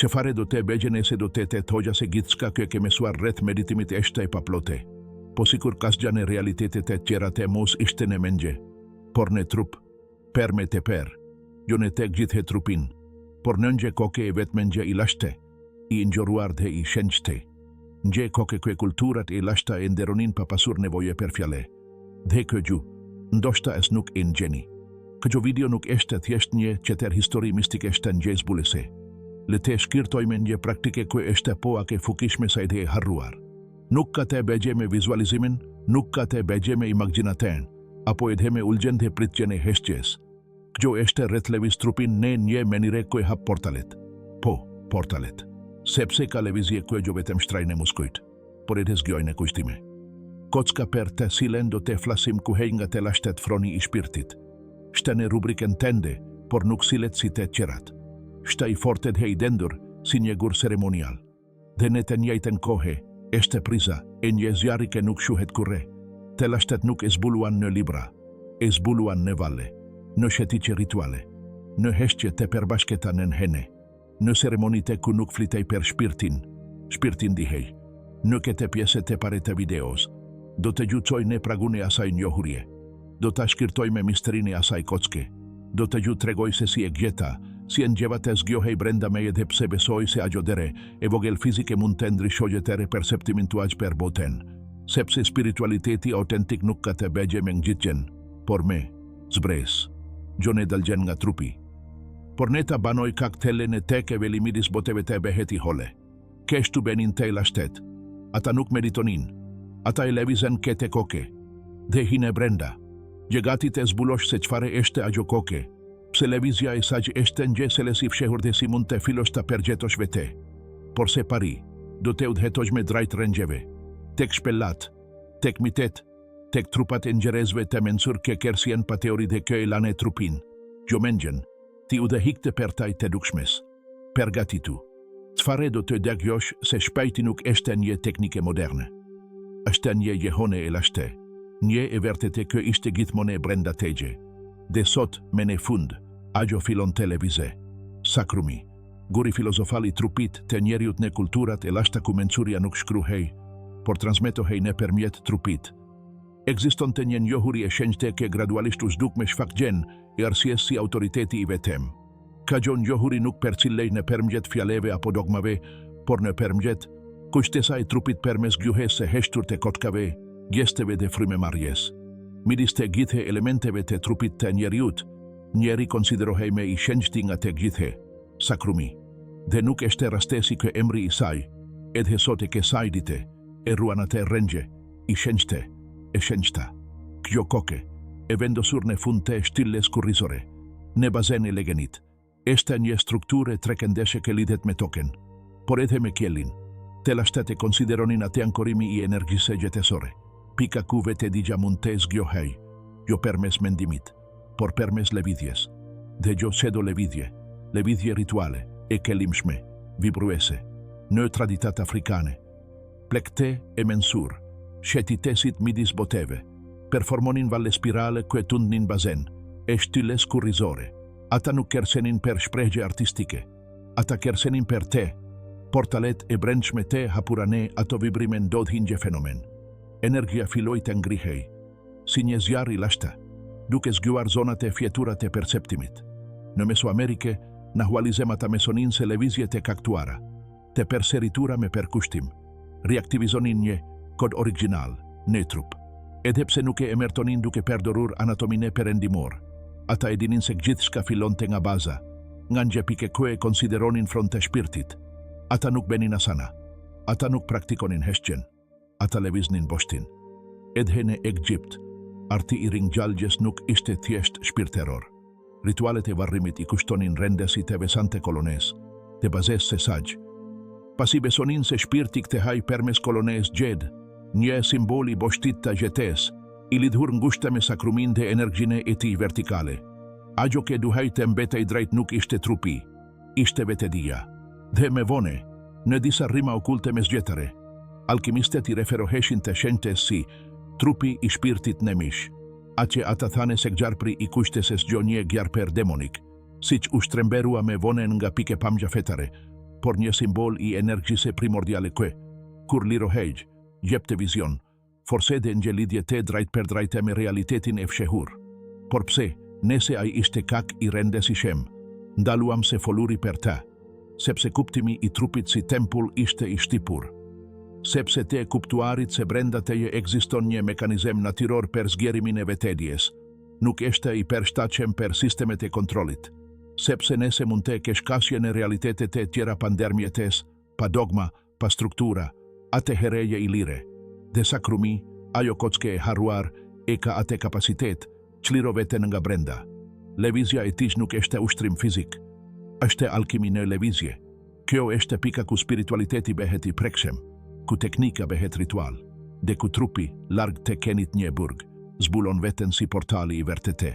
Çfarë do të bëjë nëse do të thoja se gjithçka që kemi mësuar rreth meditimit është e paplote. Po sikur kasja në realitetet e tjera të mos ishte në mendje, por në trup, per me të per, jo në tek gjithë trupin, por në nje koke e vetë mendje i lashte, i injoruar dhe i shenjte. Nje koke kë kulturat e lashta e nderonin pa pasur nevoje per fjale. Dhe kë gju, ndoshta es nuk e njeni. Këgjo video nuk është thjesht një qeter histori mistike është një zbulese. Le të shkirtojme një praktike kë është po ake fukishme sa ide e harruar. Nuk ka të bëgje me vizualizimin, nuk ka të bëgje me imaginatën, apo edhe me ullgjen dhe pritjen e heshtjes. Këgjo është rreth levis trupin në një menire kë hap portalet. Po, portalet. Sepse ka levizje kë gjo vetëm shtrajnë e muskujt, por edhe zgjojnë e kujtime. Kocka per të silen do të flasim kuhej nga të lashtet froni i shpirtit. Shta në rubriken tende, por nuk silet si të qerat. Shta i fortet he i dendur si një gur ceremonial. Dhe në të njajten kohe, este priza, e një zjari ke nuk shuhet kurre. Të lashtet nuk e zbuluan në libra, e zbuluan në valle, në shetiqe rituale, në heshtje të perbashketa në hene, në ceremonite ku nuk flitej per shpirtin dihej, në kete pjeset të pare të videos, do të gjucoj në pragun e asaj njohurje, do të shkirtoj me misterin e asaj kocke, do të gju tregoj se si e gjeta, si e ngjevat e zgjohej brenda me edhe pse besoj se agjodere e vogel fizike mund të ndryshojetere perceptimin të aq per boten, sepse spiritualiteti autentik nuk ka të begje me ngjitjen, por me zbres, gjone dalgjen nga trupi. Por ne ta banoj kaktele në tek e velimidis boteve të beheti hole. Keshtu benin te lashtet, ata nuk meritonin, ata e levizen kete koke, dhe hine brenda, gjegatit e zbulosh se qfare eshte agjo koke, pse levizja e saj eshte nje se lesi fshehur dhe si mund të filosh të pergjetosh vete. Por se pari, do të udhetosh me drajt rëngjeve, tek shpellat, tek mitet, tek trupat e njerëzve të mensur ke kersien pa teori dhe kë e lane trupin, gjo mendjen, ti udhehik të pertaj të dukshmes, pergatitu. Çfarë do të dëgjosh se shpejti nuk është një teknike moderne. Është një jehone e lashte, një e vërtetë kë ishte gjithmonë brenda tegje. Dhe sot, me në fund, agjo filon televize, sakrumi, guri filozofal i trupit të njeriut në kulturat e lashta ku mencuria nuk shkruhej, por transmetohej në përmjet trupit. Ekziston të një njohuri e shenjte ke gradualisht u zduk me shfaqjen e arsjes si autoriteti i vetem. Ka gjo njohuri nuk përcillej në përmjet fjaleve apo dogmave, por në përmjet kushtesa i trupit përmes gjuhes e heshtur të kotkave, gjesteve dhe frymemarrjes. Midis të gjithë elementeve të trupit të njeriut, njeri konsiderohej me i shenjti nga të gjithë, sakrumi. Dhe nuk është rastesi kë emri i saj, edhe sot e ke saj dite, e ruanate rëngje, i shenjte, e shenjta. Kjo koke, e vendosur në fund të shtilles kurrizore, në bazen e legenit, është një strukturë trekëndeshe që lidhet me token, por edhe me kjellin. Të lashtet e konsideronin atë ankorimi i energjisë jetësore. Pika ku vete digja mund të zgjohej, jo permes mendimit, por permes levizjes. Dhe gjo sedo levizje rituale, e kelimshme, vibruese, në traditat afrikane. Plekte e mensur, shetitesit midis boteve, performonin valle spirale kë tundnin bazen, e shtilles kurrizore. Ata nuk kersenin per shprehje artistike, ata kersenin per te, portalet e brendshme te hapurane ato vibrimen dodhin gje fenomen. Energia filoj të ngrihej, si një zjarë i lashta, duke zgjuar zonat e fjeturat e perceptimit. Në Mesoamerike, nahualizem ata mesonin se levizje të kaktuara, të perseritura me perkushtim, reaktivizonin një kod original, në trup. Edhepse nuk e emertonin duke perdorur anatomine perendimor, ata e dinin se gjithçka filon të nga baza, nga një pike kë e konsideronin front të shpirtit. Ata nuk benin asana, ata nuk praktikonin heshtjen, ata leviznin boshtin. Edhe në Egjipt, arti i ringjalljes nuk ishte thjesht shpirteror. Ritualet e varrimit i kushtonin rendesit e vesante kolones, të bazes se saj. Pasi besonin se shpirti këtë haj permes kolones gjed, një simboli boshtit të gjetes, i lidhur ngushta me sakrumin dhe energjine e ti vertikale. Agjo ke duhaj të mbetej drejt nuk ishte trupi, ishte vetedia. Dhe me vone, në disa rima okulte me zgjetare, alkimistet i referoheshin të shenjte si trupi i shpirtit në mish, aqe ata thane se gjarpri i kushtes e sgjo një gjarper demonik, si që u shtremberua me vonen nga pike pamgja fetare, por një simbol i energjisë primordiale kë, kur lirohej, jep të vizion, forse dhe një lidhje të drejt për drejte me realitetin e fshehur. Por pse, nese ai ishte kak i rende si shem, ndaluam se foluri për ta, sepse kuptimi i trupit si tempull ishte i shtipur. Sepse te kuptuarit se brenda teje ekziston një mekanizem natyror për zgjerimin e vetedjes, nuk ishte i përshtatshëm për sistemet e kontrollit. Sepse nese mund të keshkasje në realitetet e tjera pandermjetes, pa dogma, pa struktura, atë hereje i lire. Dhe sakrumi, ajo kocke e haruar, e ka atë kapacitet, qliro veten nga brenda. Levizja e tij nuk ishte ushtrim fizik, është alkimi në levizje. Kjo është pika ku spiritualiteti behet i prekshëm, ku teknika behet ritual, dhe ku trupi, larg të kenit një burg, zbulon veten si portali i vërtete.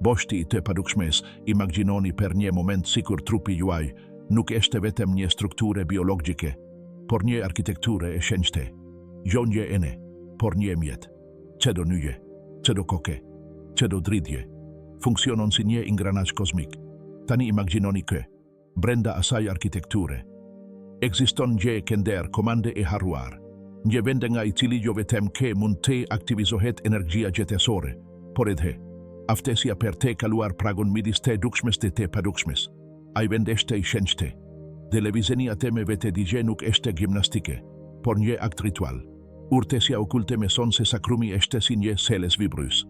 Boshti i të padukshmes, imagjinoni për një moment sikur trupi juaj nuk është vetëm një strukture biologjike, por një arkitekture e shenjte. Jo një ene, por një mjet. Çdo nyje, çdo koke, çdo dridhje, funksionon si një ingranazh kozmik. Tani imagjinoni kë, brenda asaj arkitekture, ekziston një kender komande e haruar, një vend nga i cili jo vetëm ke mund të aktivizohet energjia jetësore, por edhe aftësia për të kaluar pragun midis të dukshmes dhe të padukshmes. Ai vend është i shenjte, dhe lëvizeni atë me vetëdije nuk është gimnastike, por një akt ritual. Urtësia okulte me son se sakrumi është si një seles vibrus.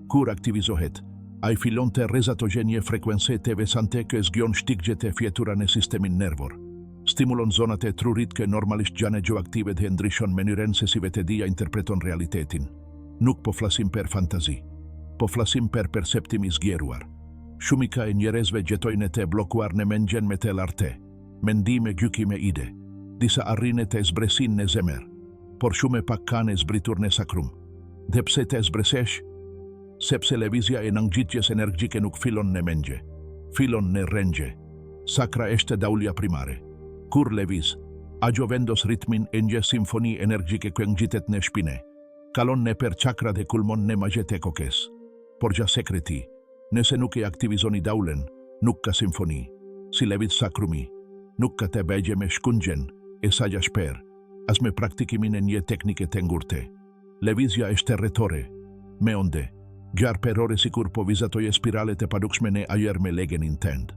Kur aktivizohet, ai fillon të rrezatoje një frekuencë të veçantë që zgjon shtikjet e fjetura në sistemin nervor. Stimulon zonat e trurit që normalisht janë gjoaktive dhe ndryshon mënyrën se si vetëdia interpreton realitetin. Nuk po flasim për fantazi, po flasim për perceptim i zgjeruar. Shumica e njerëzve jetojnë të blokuar në mendjen me të lartë, mendime, gjykime, ide. Disa arrin të zbresin në zemër, por shumë pak kanë zbritur në sakrum. Dhe pse të zbresesh? Sepse lëvizja e nëngjitjes energjike nuk fillon në mendje, fillon në rendje. Sakra është daulja primare. Kur lëviz, ajo vendos ritmin e një simfoni energjike që ngjitet në shpinë, kalon në per chakra dhe kulmon në magjet e kokes. Por gja sekreti, nëse nuk e aktivizoni daulen, nuk ka simfoni. Si lëviz sakrumi, nuk ka të bëjgje me shkungjen, e saja shper, as me praktikimin e një teknike të ngurte. Lëvizja është rretore, me onde, gjarë perore sikur po vizatoje spiralet e padukshme në ajer me legen intend.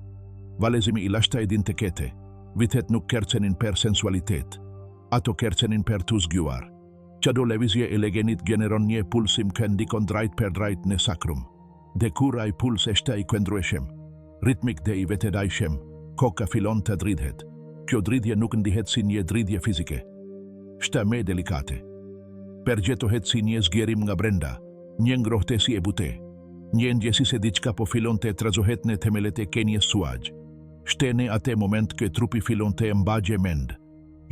Valezimi i lashta edin të kete, vitet nuk kercenin per sensualitet, ato kercenin per të zgjuar. Qado lëvizje e legenit generon një pulsim që ndikon drejt per drejt në sakrum. Dhe kur ai puls është i këndrueshëm, ritmik dhe i vetëdijshëm, koka fillon të dridhet. Kjo dridhje nuk ndihet si një dridhje fizike. Shta me delikate. Përgjetohet si një zgjerim nga brenda, një ngrohtësi e bute, një ndjesi se diçka po fillon të trazohet në themelet e kenjes suaj. Shtene atë moment që trupi fillon të mbagje mend,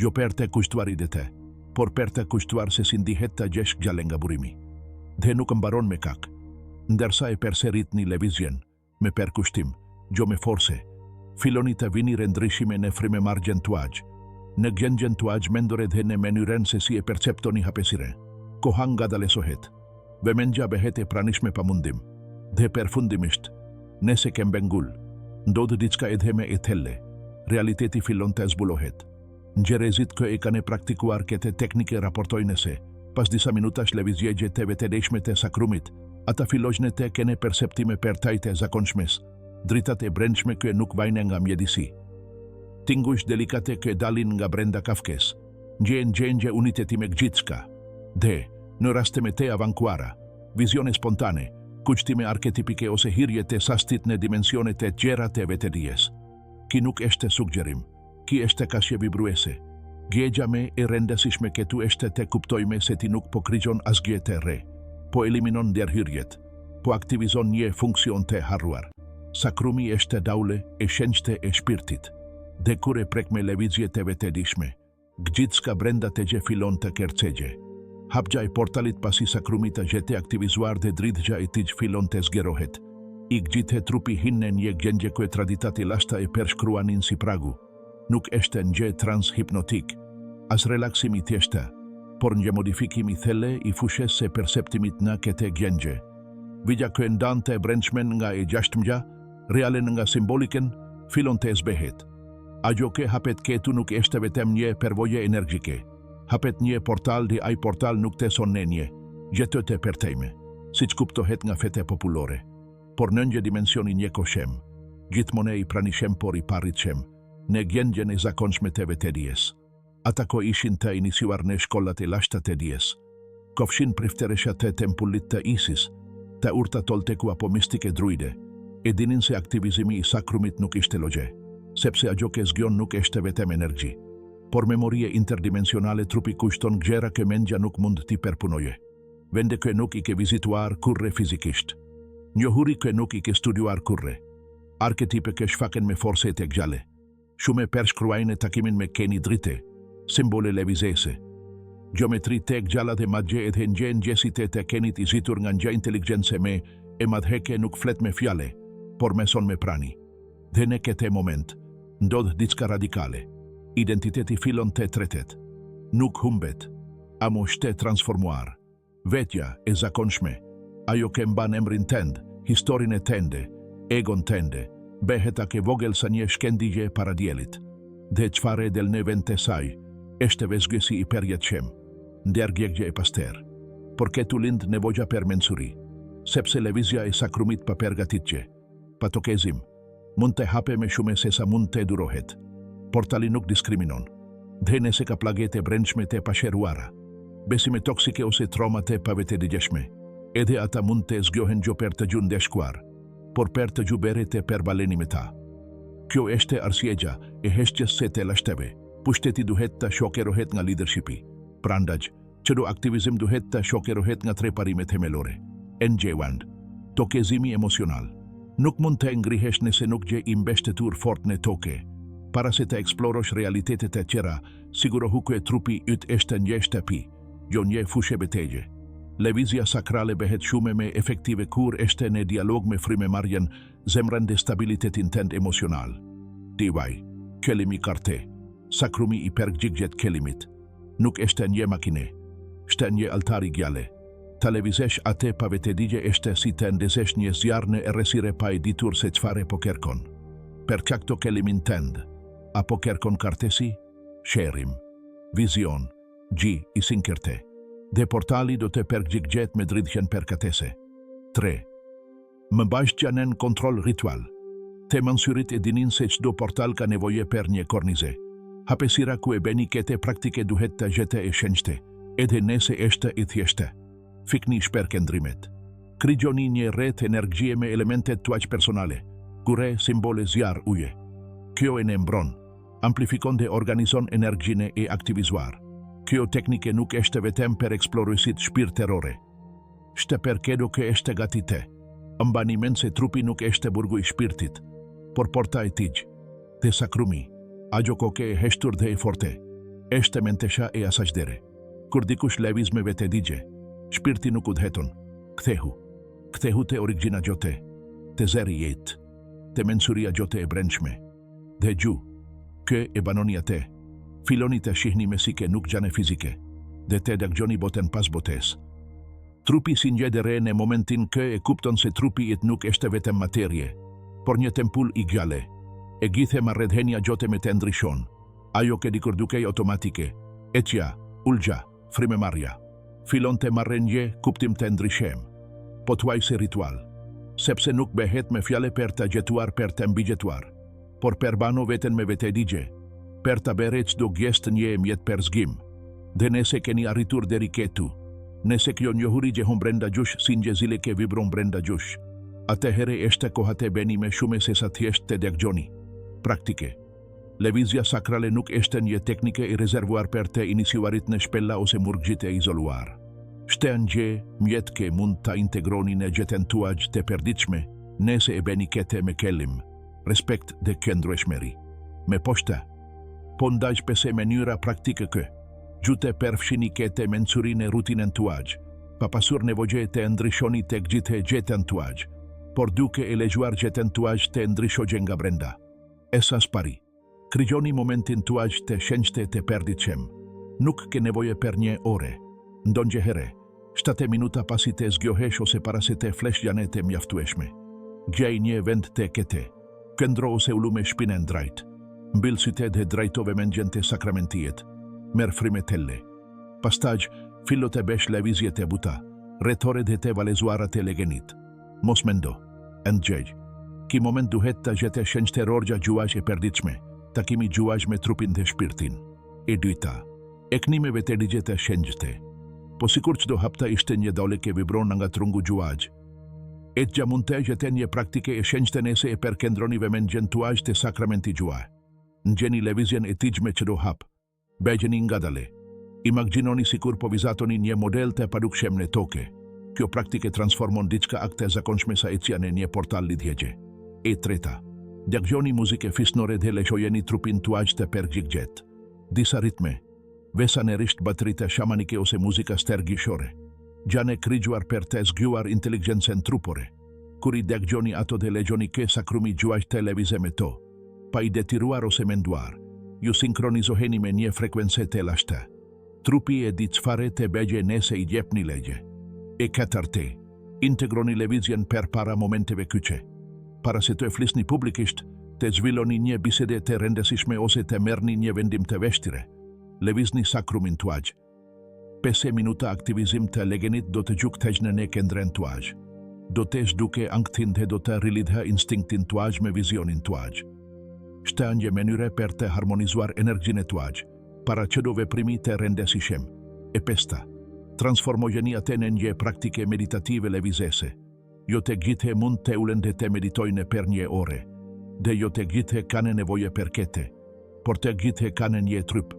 jo per të kushtuar idete, por per të kushtuar se si ndihet të gjesh gjale nga burimi. Dhe nuk mbaron me kak, ndërsa e perserit një lëvizjen, me perkushtim, jo me forse, filoni të vini rendrishime në frime margjentuaj, në gjentuaj mendore dhe në mënyrën se si e perceptoni hapesire. Kohan nga dalesohet, ve mendja behet e pranishme pa mundim, dhe përfundimisht, nëse kem bengull, ndodhë diçka edhe me e thelle, realiteti fillon të zbulohet. Njerëzit që e kanë praktikuar këtë teknike raportojnë se, pas disa minutash lëvizjegje të vetëdijshme të sakrumit, ata fillojnë të kene perceptime për tajt e zakonshmes, dritat e brendshme që nuk vajnë nga mjedisi. Tingush delikate që dalin nga brenda kafkes, gjengje uniteti me gjitska, dhe, në raste me te avankuara, vizione spontane, kuçtime arketipike ose hirje të sastit në dimensione të gjera të vetëdijes. Ki nuk është sugjerim, ki është kashje vibruese. Gjegja me e rendesishme këtu është të kuptojme se ti nuk po krigjon asgjë të re, po eliminon ndërhyrjet, po aktivizon një funksion të harruar. Sakrumi është daule e shenjte e shpirtit, dhe kur e prek me lëvizje të vetëdijshme, gjitska brenda të gje fillon të kercegje. Hapgja e portalit pasi sakrumit të gjete aktivizuar dhe dridhja e tij fillon të zgjerohet. I gjithe trupi hinë një gjendje që traditati lashta e përshkruanin si pragu. Nuk është një transhipnotik, as relaksimi thjeshta, por një modifikimi thelle i fushes se perceptimit në këtë gjendje. Vidja që ndante e brendshmen nga e gjashtëmja, realen nga simboliken, fillon të zbehet. Ajo ke hapet ketu nuk eshte vetëm një përvojë energjike. Hapet një portal dhe ai portal nuk të sonë një, gjetët e përtejme, si që kuptohet nga fete populore. Por në një dimensioni një koshem, gjithmone i pranishem por i paritëshem, në gjendjen e zakonshme të vetedijes. Ata ko ishin të iniciuar në shkollat e lashtat e dijes. Kofshin prifteresha të tempullit të Isis, të urta tolteku apo mistike druide, e dinin se aktivizimi i sakrumit nuk ishte logje, sepse ajo ke zgjon nuk eshte vetem energji. Por memorie interdimensionale trupi kushton gjera që mendja nuk mund t'i përpunoje. Vende që nuk i ke vizituar kurre fizikisht. Njohuri që nuk i ke studiuar kurre. Arketipe që shfaken me forse të gjale. Shume përshkruajnë takimin me keni drite, simbole levizese. Geometri të gjala dhe madje edhe nxen gjesit të kenit i zitur nga nxja inteligense me e madheke nuk flet me fjale, por me son me prani. Dhe në këte moment, ndodh diçka radikale. Identiteti filon të tretet. Nuk humbet, amo shte transformuar. Vetja e zakonshme, ajo ke mban emrin tend, historin e tende, egon tende, behet ake vogel sa një shkendigje paradjelit. Dhe qfare del në vend të saj, eshte vezgësi i perjet shem, ndërgjegje e paster. Por ketu lind nevogja per mensuri, sepse levizja e sakrumit pa pergatitje, patokezim, mund të hape me shume se sa mund të durohet. Portali nuk diskriminon, dhe nëse ka plagete brendshme të pasheruara, besime toksike ose trauma të pavetedigjeshme, edhe ata mund të zgjohen gjo per të gjun deshkuar, por per të gjubere të perbaleni me ta. Kjo eshte arsiegja e heshtjes se të lashteve, pushteti duhet të shokerohet nga leadershipi. Prandaj, qëdo aktivizim duhet të shokerohet nga tre parimet themelore. NJ1, tokezimi emocional. Nuk mund të ngrihesh nëse nuk gje imbeshtetur fort në toke. Para se të eksplorosh realitetet e tjera, sigurohu që trupi yt eshte një shtëpi, jo një fushe betegje. Levizja sakrale behet shume me efektive kur eshte në dialog me frimemarjen, zemrën dhe stabilitetin tend emocional. Divaj, kelimi karte, sakrumi i pergjigjet kelimit. Nuk eshte një makine, shte një altari gjale. Televizesh ate pa vetedigje eshte si të ndezesh një zjarne e resire pa e ditur se qfare po kerkon. Per qakto kelimin tend, apo kerkon kartesi, sherim, vizion, i sinkerte. Dhe portali do të pergjigjet me dridhjen perkatese. 3. Më bashkë janen kontrol ritual. Te mansyrit e dinin se qdo portal ka nevoje per një kornize. Hapesira ku e beni kete praktike duhet të gjete e shenjte, edhe nese eshte i thjeshte. Fikni shperkendrimet. Krigjoni një rret energjie me elementet tuaq personale, kure simbole zjar uje. Kjo e ne mbron, amplifikon dhe organizon energjine e aktivizuar. Kjo teknike nuk eshte vetem per eksplorusit shpirterore. Shte per kedo ke eshte gatite. Mbanimen se trupi nuk eshte burgu i shpirtit, por porta e tij. Dhe sakrumi, ajo koke e heshtur dhe e forte, eshte mentesha e asashdere. Kur dikush leviz me vetedigje, shpirti nuk udheton. Kthehu te origjina gjote, te zeri jet, te mensuria gjote e brendshme. Dhe gju, kë e banonia te, filoni të shihni mesike nuk gjane fizike, dhe te daggjoni boten pas botes. Trupi si njedere në momentin kë e kupton se trupi it nuk eshte vetem materie, por një tempull i gjale, e gjithe marredhenja gjote me të ndryshon, ajo ke dikur dukej automatike, etja, ulgja, frimemarja, filon të marrenje kuptim të ndryshem, po tuaj se ritual, sepse nuk behet me fjale per të gjetuar per të mbigjetuar, por per bano veten me vetedigje, per të bere qdo gjest një mjet per zgjim, dhe nese keni arritur deri ketu, nese kjo njohuri gjehon brenda gjush si njezile ke vibron brenda gjush, atëhere eshte kohate beni me shume se sa thjesht të deggjoni. Praktike. Levizja sakrale nuk eshte një teknike i rezervuar per të iniciuarit në shpella ose murgjit e izoluar. Shte nje, mjet ke mund të integroni në gjeten tuaj të perdiqme, nese e beni kete me kellim, respekt dhe këndrueshmeri. Me poshta, po ndaj pese mënyra praktike kë, gjute përfshini kete mensurin e rutinen tuaj, pa pasur nevogje të ndryshoni të gjithë gjeten tuaj, por duke e lexuar gjeten tuaj të ndryshogje nga brenda. Esas pari, krigjoni momentin tuaj të shenjte të perditqem, nuk ke nevoje per një ore, ndonjë here, 7 minuta pasi të zgjohesh ose para se të flesh janë të mjaftueshme. Gjej një vend të kete, këndro ose ulume shpinen drajt, Mbil sytë dhe drejtove mendjen te sakramentiet. Merr frimetelle. Pastaj fillo të besh lëvizjet e buta, rrethore dhe të valezuara të legenit. Mos mendo, ndjej. Ki moment duhet të gjete shenjë terrorgja gjuaj e përditshme, takimi gjuaj me trupin dhe shpirtin. E dyta, eknimeve të ligjet e shenjte. Po sikur çdo hapta ishte një dole ke vibron nga trungu gjuaj. E gja mund të gjete një praktike e shenjte nese e përkendronive mendjen tuaj të sakramenti gjuaj. Ngjeni lëvizjen e tijme që do hap. Bëjeni ngadale. Imagjinoni sikur po vizatoni një model të padukshëm në toke. Kjo praktike transformon diçka akte zakonshme sa ecja në një portal lidhjegje. E treta, dëgjoni muzike fisnore dhe lëshojeni trupin tuaj të përgjigjet. Disa ritme, veçanërisht batërite shamanike ose muzika stergishore, gjane krigjuar për të zgjuar inteligjencen trupore. Kur i dëgjoni ato dhe lexoni ke sakrumi gjuaj të lëvizje me to, pa i detiruar ose menduar, ju sinkronizoheni me një frekuencë të lashtë. Trupi e di çfarë të bëjë nëse i jepni legje. E katërte, integroni lëvizjen për para momenteve kyçe. Para se të flisni publikisht, të zhvilloni një bisede të rëndësishme ose të merrni një vendim të vështirë. Lëvizni sakrumin tuaj. 5 minuta aktivizim të legenit do të gjukthejnë në këndren tuaj. Do të zhduke anktin dhe do të rilidha instinktin tuaj me vizionin tuaj. Shta një mënyre për të harmonizuar energjinë tuaj, para që do veprimi të rëndësishëm. E pesta, transformojeni atë në një praktike meditative lëvizese. Jo të gjithë mund të ulen dhe të meditojnë për një ore, dhe jo të gjithë kanë nevoje për kete, por të gjithë kanë një trup.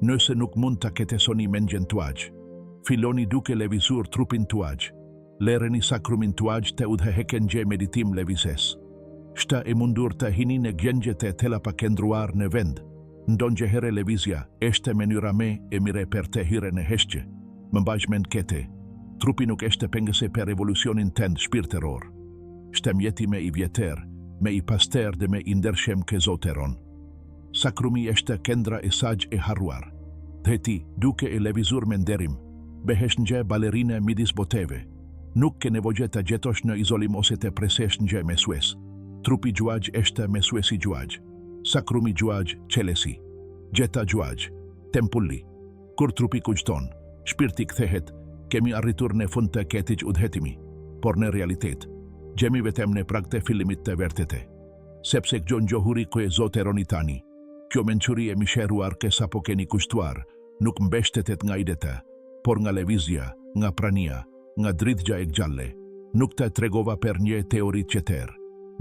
Nëse nuk mund të ketesoni mendjen tuaj, filoni duke lëvizur trupin tuaj, lereni sakrumin tuaj të udhëheken gjë meditim lëvizes. Shta e mundur të hini në gjendje të tela pa kendruar në vend, ndonjë herë lëvizja është mënyra me e mire për të hire në heshqe, më mbaj mend kete. Trupi nuk është pengëse për evolucionin tënd shpirtëror. Shtem jeti me i vjetër, me i paster dhe me i ndershem ke zoteron. Sakrumi është kendra e saj e harruar. Dhe ti, duke e lëvizur me nderim, behesh një balerine midis boteve. Nuk ke nevojë të gjetosh në izolim ose të presesh një mesues. Trupi gjuaj është mesuesi gjuaj. Sakrumi gjuaj qelesi. Gjeta gjuaj, tempulli. Kur trupi kuqton, shpirti kthehet, kemi arritur në fund të këtij udhëhetimi, por në realitet, gjemi vetëm në prag të fillimit të vërtetë. Sepse kjo njohuri ku e zoteroni tani, kjo mençuri e misheruar që sapo keni kushtuar, nuk mbështetet nga ideta, por nga lëvizja, nga prania, nga dritgja e gjalle. Nuk të tregova për një teori tjetër,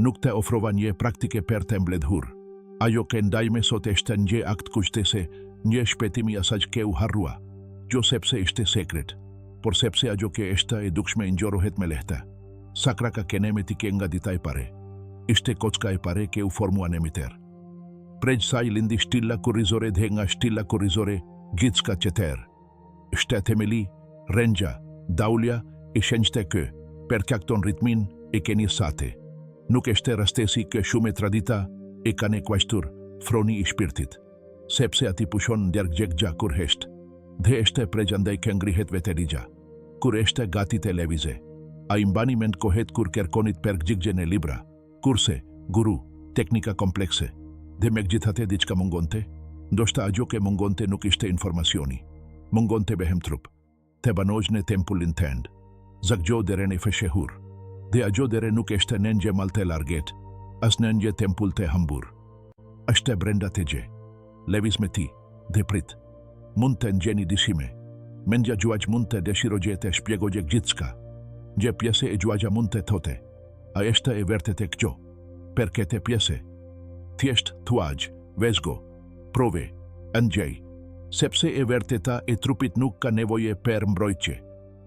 nuk të ofrova një praktike për të mbledhur. Ajo që ndajme sot është një akt kushtese, një shpëtimi asaj që u harrua, jo sepse ishte sekret, por sepse ajo që është e dukshme ngjorohet me lehtë. Sakraka keneme ti ke nga dita e pare. Ishte kocka e pare që u formua në miter. Prej saj lindi shtilla kurrizore dhe nga shtilla kurrizore gjithçka tjetër. Ishte themeli, rrengja, daulja e shenjtë kë, për kakton ritmin e keni sate. Nuk është rastesi që shumë tradita e kanë kuashtur froni i shpirtit, sepse ati pushon ndërgjegja kur hesht, dhe është pregjandaj që ngrihet vetërigja, kur është gati të lëvize. A imbani mend kohet kur kërkonit përgjigje në libra, kurse, guru, teknika komplekse, dhe me gjithate diçka mungonte, ndoshta ajo që mungonte nuk ishte informacioni, mungonte behem trup, të banoj në tempullin tënd, zagjo dere në feshehur, dhe ajo dere nuk është në një mal të larget, as në një tempull të hambur. Ashte brenda të gje, leviz me ti, dhe prit, mund të ngjeni dishime, mendja gjuaj mund të dëshirojë të shpjegojë gjithçka, gjë pjesë e gjuajja mund të thote, a është e vërtetë kjo, për këtë pjesë, thjesht thuaj, vezgo, prove, ngjej, sepse e vërteta e trupit nuk ka nevojë për mbrojtje,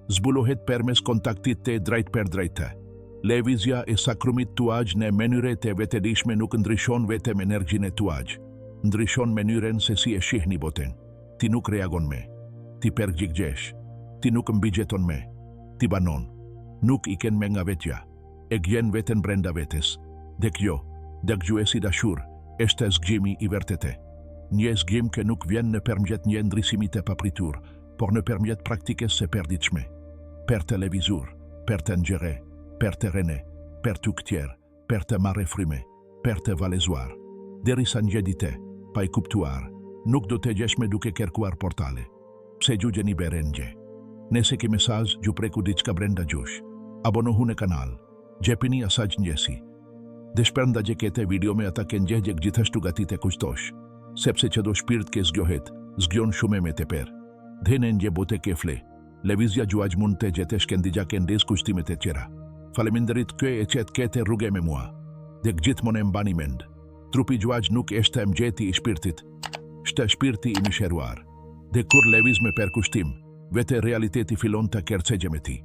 zbulohet përmes kontaktit të drejt për drejtë. Lëvizja e sakrumit tuaj në mënyre të vetëdijshme nuk ndryshon vetëm energjinë tuaj, ndryshon mënyrën se si e shihni botën. Ti nuk reagon me, ti përgjigjesh, ti nuk mbigjeton me, ti banon, nuk i ken me nga vetja, e gjen veten brenda vetes, dhe kjo, dëgjuesi dashur, është zgjimi i vërtetë. Një zgjim që nuk vjen në përmjet një ndrysimi të papritur, por në përmjet praktikës së përditshme, për të lëvizur, për të ngjere, për të rene, për të këtjer, për të marrë fryme, për të valezuar. Derisa njedite, pa I kuptuar, nuk do të gjesh me duke kërkuar portale. Pse gjugjeni berengje. Nëse ke mesazh ju preku diçka brenda gjush. Abonohu në kanal. Gjepini asaj njësi. Dhe shpërnda gjekete video me ata ke njëgjek gjithashtu gatit e kushtosh. Sepse që do shpirt ke zgjohet, zgjon shume me teper. Dhene nje bote ke fle. Levizja gjuaj mund të gjetesh këndigja këndes kushtimet e tjera. Faleminderit kë e qet kete rrugë me mua. Dhe gjithmonë e mbani mend. Trupi gjuaj nuk eshte mgjeti I shpirtit. Shte shpirti I misheruar. Dhe kur leviz me perkushtim, vete realiteti filon të kercegje me ti.